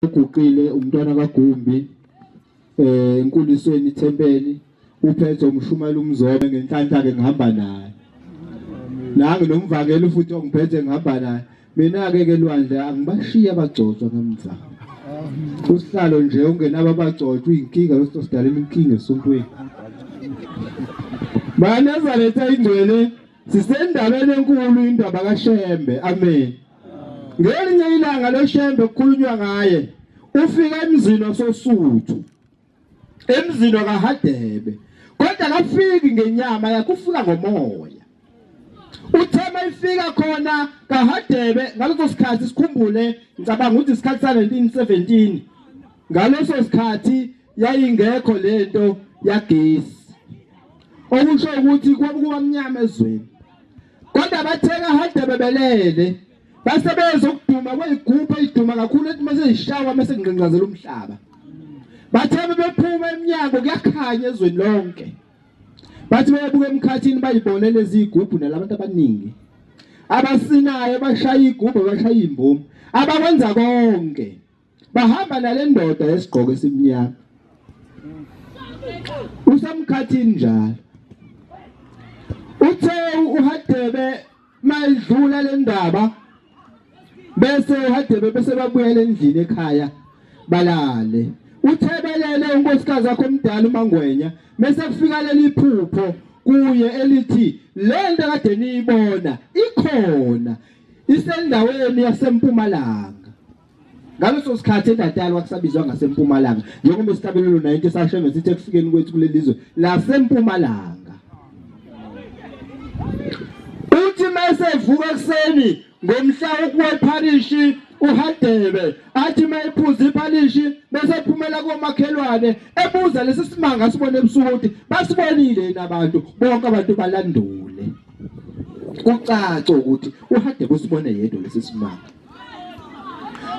uguqile umntwana kaGumbi enkulisweni ithempeli uphethe umshumela umzobe ngenhlanhla ke ngihamba naye nange nomvakela futhi ongiphethe ngihamba naye mina ke elwandle angibashiya abagcotshwa ngemva usihlalo nje ungenaba abagcotshwa inkinga losidalela inkinga esontweni banazaretha ingcwele sisendabeni enkulu indaba kaShembe amen. Ngelinye ilanga loShembe kukhulunywa ngaye ufika eMzini wasoSuthu eMzini kaHadebe kodwa kafiki ngenyama yakhe ufika ngomoya uthema ifika khona kaHadebe ngaleso sikhathi sikhumbule ngicabanga ukuthi isikhathi sa 1917 ngaleso sikhathi yayingekho lento yagesi okusho ukuthi kwakuba mnyama ezweni kodwa batheka Hadebe belele basebenza ukuduma kwezigubhu eziduma kakhulu ethi mase zishawa mase ngqenqazela umhlaba bathebe bephuma eminyango kuyakhanya ezweni lonke bathi bayabuka emkhathini bayibone lezi igubhu nalabantu abaningi abasinayo bashaya igubhu bashaya imbomu abakwenza konke bahamba nale ndoda yesigqoko esimnyama usamkhathini njalo uthe uHadebe mayidlula le ndaba bese uHadebe bese babuyela endlini ekhaya balale uthebelele unkosikazi yakhe omdala uMangwenya bese kufika leli phupho kuye elithi lento kade niyibona ikhona isendaweni yaseMpumalanga ngaleso sikhathi endadala wakusabizwa ngaseMpumalanga njengoba isitabelelo 90 sasheme sithi kufikeni kwethu kulelizwe laseMpumalanga uthi mase vuka kuseni ngomhla wokuwa eParishi uHadebe athi mayiphuza iParishi bese ephumela komakhelwane ebuza lesi simanga sibone ebusuku ukuthi basibonile nabantu bonke abantu balandule kucaca ukuthi uHadebe usibone yedwa lesi simanga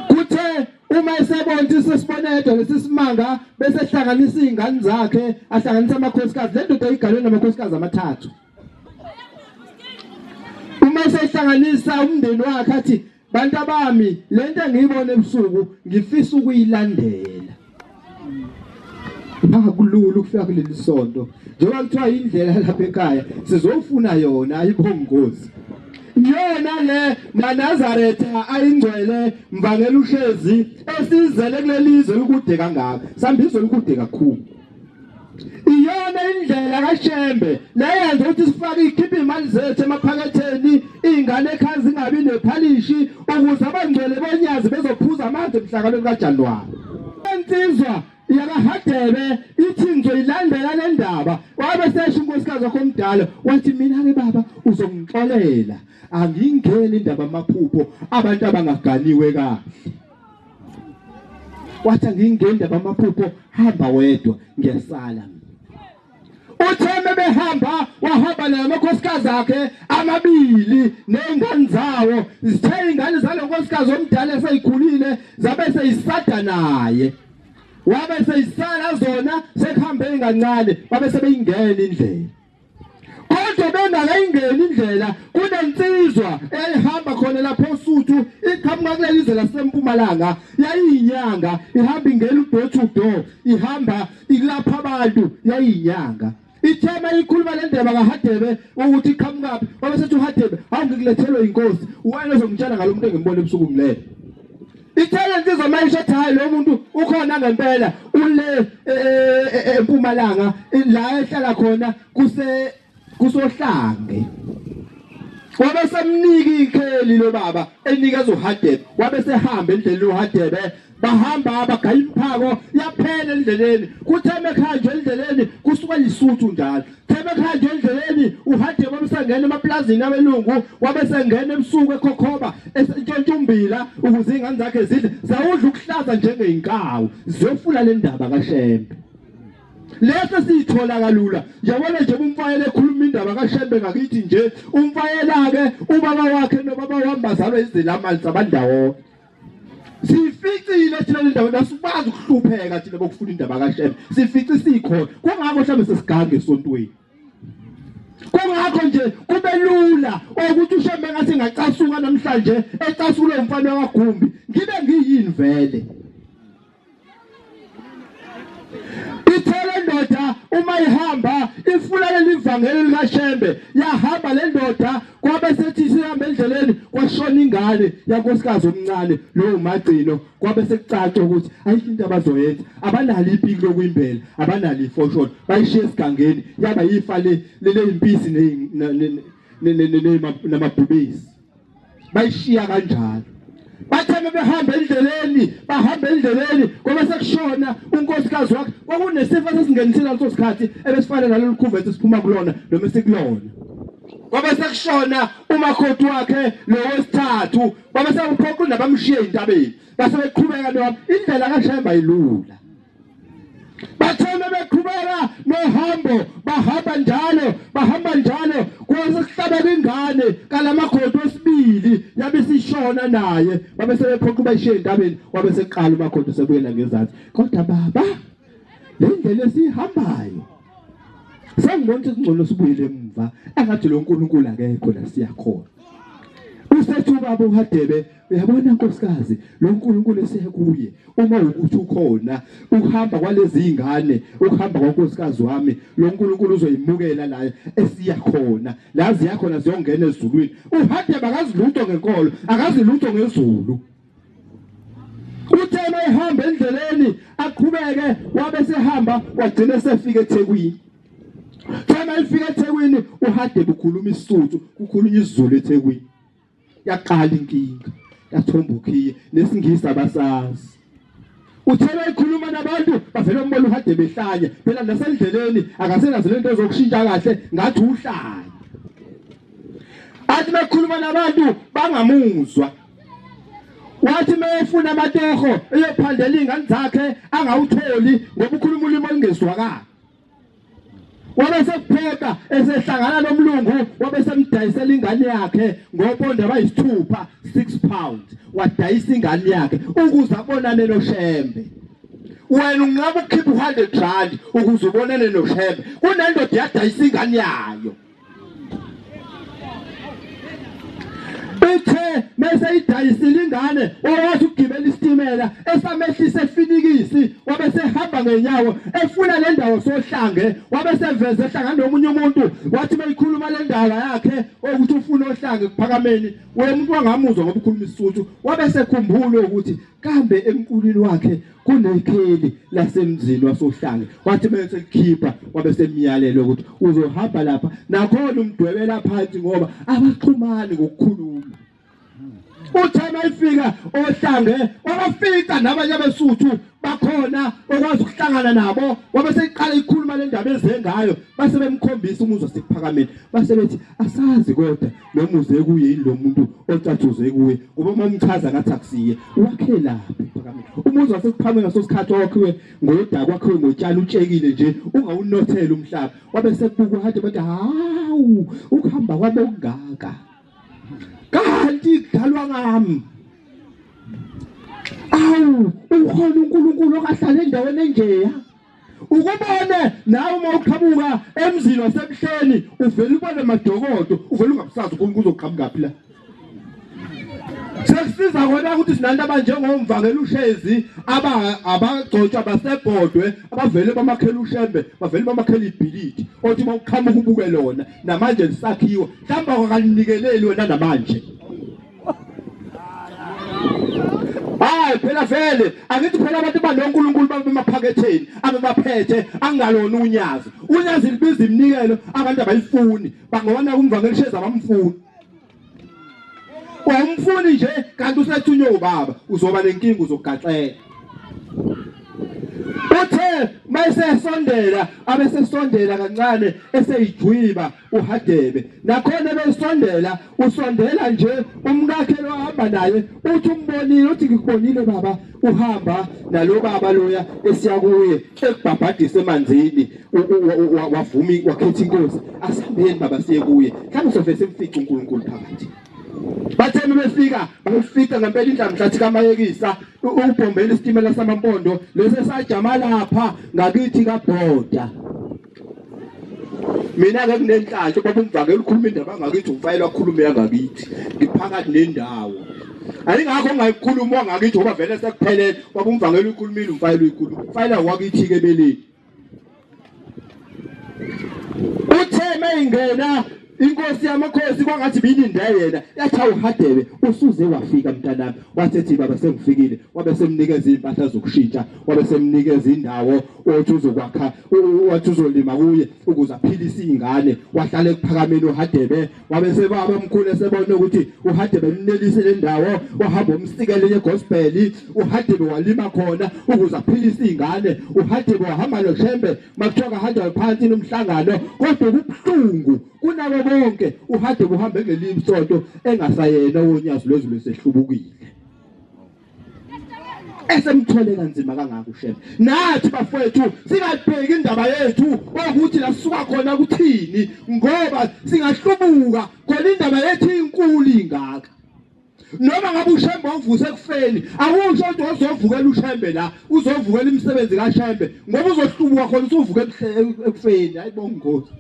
kuthe uma esebona sesibone yedwa lesi simanga bese ehlanganisa izingane zakhe ahlanganisa amakhosikazi lento ayigalwe namakhosikazi amathathu mase ehlanganisa umndeni wakhe athi bantu abami lento engiyibona ebusuku ngifisa ukuyilandela bakulula ukufika kuleli sonto njengoba kuthiwa indlela lapha ekhaya sizofuna yona ayibongozi yona le maNazaretha ayingcwele mvangela uhlezi esizele kulelizwe ukude kangaka sambizo ukude kakhulu iyona indlela kaShembe leyenza ukuthi sifake ikhiphe imali zethu emaphaketheni izingane ekhaya zingabi nephalishi ukuze abangcwele bonyazi bezophuza amanzi emhlanganweni kaJanuwari insizwa yakaHadebe ithi ngizoyilandela le ndaba wabe sesho unkosikazi wakhe omdala wathi mina ke baba uzongixolela angingeni indaba amaphupho abantu abangaganiwe kahle wathi angingeni indaba amaphupho hamba wedwa ngiyasala utheme behamba wahamba namakhosikazi akhe amabili nezingane zawo zithe ingane zalo nkosikazi omdala eseyikhulile zabe seyisada naye wabe seyisala zona sekuhambe kancane wabe sebeyingena indlela kodwa bengakayingeni indlela kunensizwa ehamba khona lapho eSuthu iqhamuka kulelizwe laseMpumalanga yayiyinyanga ihamba ingena udoor to door ihamba ikulapha abantu yayiyinyanga ithema ikhuluma le ndaba kaHadebe ukuthi iqhamuka wabe sethi uHadebe awungikulethelwe inkosi wena uzongitshela ngalomuntu engembona ebusuku ngilele ithele insizwa mayisho hayi lo muntu ukhona ngempela ule eMpumalanga la ehlala khona kusohlange wabe semnika ikheli lo baba enikeza uHadebe wabe sehamba endleleni uHadebe bahamba abagaya imphako yaphela endleleni kutheme khanje endleleni kusuka iSuthu njalo theme khanje endleleni uHadebe wabesangena emaplazini abelungu wabesengena ebusuku ekhokhoba entshontshumbila ukuze izingane zakhe zidle zawudla ukuhlaza njengeinkawu ziyofuna le ndaba kaShembe leso sithola kalula yabona nje umfayela ekhuluma indaba kaShembe ngakithi nje umfayela ke ubaba wakhe nobaba wambazalwa izilamali zabandawo sificile thina le ndaba nasukwazi ukuhlupheka thina bokufuna indaba kaShembe sifici sikhona kungakho mhlawumbe sesigange esontweni kungakho nje kube lula ukuthi uShembe ngathi ngacasuka namhlanje ecasule umfana kaGumbi ngibe ngiyini vele uma ihamba ifuna lelivangeli likaShembe yahamba le ndoda kwabe sethi sihamba endleleni kwashona ingane yankosikazi omncane lo umagcino kwabe sekucaca ukuthi ayikho into abazoyenza abanalo ipiki lokuyimbela abanalo ifosholo bayishiye esigangeni yaba yifa lele impisi namabhubesi bayishiya kanjalo batheme bahamba endleleni ngoba sekushona unkosikazi wakhe kwakunesifo sesingenisela leso sikhathi ebesifana nalolu khuvethe siphuma kulona noma sikulona ngoba sekushona umakhothi wakhe lo wesithathu ngoba sekuphoqa nabamshiye entabeni base beqhubeka noma indlela kaShembe ayilula batheme beqhubeka nohambo bahamba njalo kwase kuhlabela ingane kalamakhothi wesibili yabe sishona naye babe sebephoqa bayishiye entabeni wabe seqala umakhothi sebuyela ngezansi kodwa baba le ndlela esihambayo sengibona ukuthi ngcono sibuyele emva engathi lo nkulunkulu akekho la siyakhona usethu baba uRadebe uyabona nkosikazi lo nkulunkulu esekuye uma ukuthi ukhona ukuhamba kwalezi izingane ukuhamba kwankosikazi wami lo nkulunkulu uzoyimukela la esiyakhona lazi yakhona ziyongena ezulwini uRadebe akazilutho ngenkolo akazilutho ngezulu uthena ehamba endleleni aqhubeke wabe sehamba wagcina sefika eThekwini thema ifika eThekwini uRadebe ukhuluma isisuthu ukhulunywa isiZulu eThekwini yaqala inkinga yathombukiye nesingisi abasazi uthela ikhuluma nabantu bavela umbona uRadebe ehlanya phela nasendleleni akasenazo lento ezokushintsha kahle ngathi uhlanya athi bekhuluma nabantu bangamuzwa wathi mayefuna amatoho eyophandela ingane zakhe angawutholi ngoba ukhuluma ulimi olungezwakala wabe sekuphoka esehlangana nomlungu wabe semdayisela ingane yakhe ngoponda abayisithupha 6 pounds wadayisa ingane yakhe ukuze abonane noShembe wena ungabe ukhipha 100 rand ukuze ubonane noShembe kunendoda yadayisa ingane yayo uthe mase idayisile ingane wathi ugibela isitimela esamehlisa efinikisi wabe sehamba ngenyawo efuna le ndawo sohlange wabe seveze ehlangana nomunye umuntu wathi mayikhuluma le ndaba yakhe ukuthi ufuna ohlange kuphakameni wena umuntu wangamuzwa ngoba ukhuluma isisuthu wabe sekhumbula ukuthi kambe emqulwini wakhe kunekheli lasemzini wasohlange wathi bese khipha wabe semiyalelo ukuthi uzohamba lapha nakhona umdwebela phansi ngoba abaxhumani ngokukhuluma uthema ifika ohlange wabafika nabanye abesuthu bakhona okwazi ukuhlangana nabo wabe seyiqala ikhuluma le ndaba ezengayo base bemkhombisa umuzwa sekuphakameni base bethi asazi kodwa nomuze kuye yini lo muntu ocathuze kuye ngoba momchaza ngathi akusiye wakhe laphi phakameni umuzwa sekuphamela ngaso sikhathi wakhiwe ngoda kwakhiwe ngotshani utshekile nje ungawunothela umhlaba wabe sekubuka uHadebe bathi hawu ukuhamba kwabe ungaka kanti kudalwa ngami awu ukhona uNkulunkulu okahlala endaweni enjeya ukubone nawe uma uqhamuka eMzini waseBuhleni uvela ubone madokodo uvela ungabusazi uNkulunkulu uzoqhamuka la sesiza kona ukuthi sinantu abanjengomvangeli uShezi abagcotshwa basebhodwe abavele bamakhela uShembe bavele bamakhela iBhilidi othi mawuqhamuka ubuke lona namanje lisakhiwo mhlamba akanikeleli wena namanje hayi phela vele angithi phela abantu banoNkulunkulu bamaphaketheni ababaphethe angalona unyazi libiza iminikelo abantu abayifuni bangona kumvangeli Shezi abamfuni wamfuni nje kanti usethunywe ubaba uzoba lenkinga uzogaxela uthe mayesesondela abesesondela kancane eseyijwiba uRadebe nakhona besondela usondela nje umkakhe lo hamba naye uthi umbonile uthi ngikubonile baba uhamba nalo baba loya esiyakuye ekubhabhadisa emanzini wavumi wakhetha inkosi asihambeni baba siye kuye mhlawumbe sofese simfice uNkulunkulu phakathi batheme bafika ngempela indlamhlathi kaMayekisa ubhombela isitimela samampondo lese sajama lapha ngakithi kaBhoda mina ke kunenhlanhla baba umvangeli ukhuluma indaba ngakithi umfayela wakhulumela ngakithi ngiphakathi nendawo ayingakho ungayikhuluma ngakithi ngoba vele sekuphelele baba umvangeli ukhulumile umfayela uyikhuluma umfayela wakithi ke beleni Uthe mayingena inkosi yamakhosi kwangathi bilinde yena yathi awuHadebe usuze wafika mntanami wasethi baba sengifikile wabe semnikeza impahla zokushintsha wabe semnikeza indawo othi uzokwakha wathi uzolima kuye ukuze aphilise izingane wahlala ekuphakameni uHadebe wabe sebaba omkhulu esebona ukuthi uHadebe emnelise le ndawo wahamba umsikele yegospel uHadebe walima khona ukuze aphilise izingane uHadebe wahamba noShembe makuthiwa kaHadebe phansi nomhlangano kodwa kubuhlungu kunabo bonke uHadebe uhambe ngelimi isonto engasayena wonyazi lwezulu lesehlubukile esemthole kanzima kangaka uShembe nathi bafowethu singabheki indaba yethu ukuthi la sisuka khona kuthini ngoba singahlubuka khona indaba yethu inkulu ingaka noma ngabe uShembe uvuse ekufeni akusho ukuthi uzovukela uShembe la uzovukela imisebenzi kaShembe ngoba uzohlubuka khona usuvuka ekufeni hayibonga Nkosi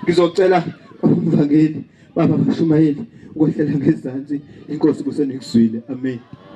ngizocela umvangeli baba bashumayeli ukwehlela ngezansi inkosi kusenikuzwile amen.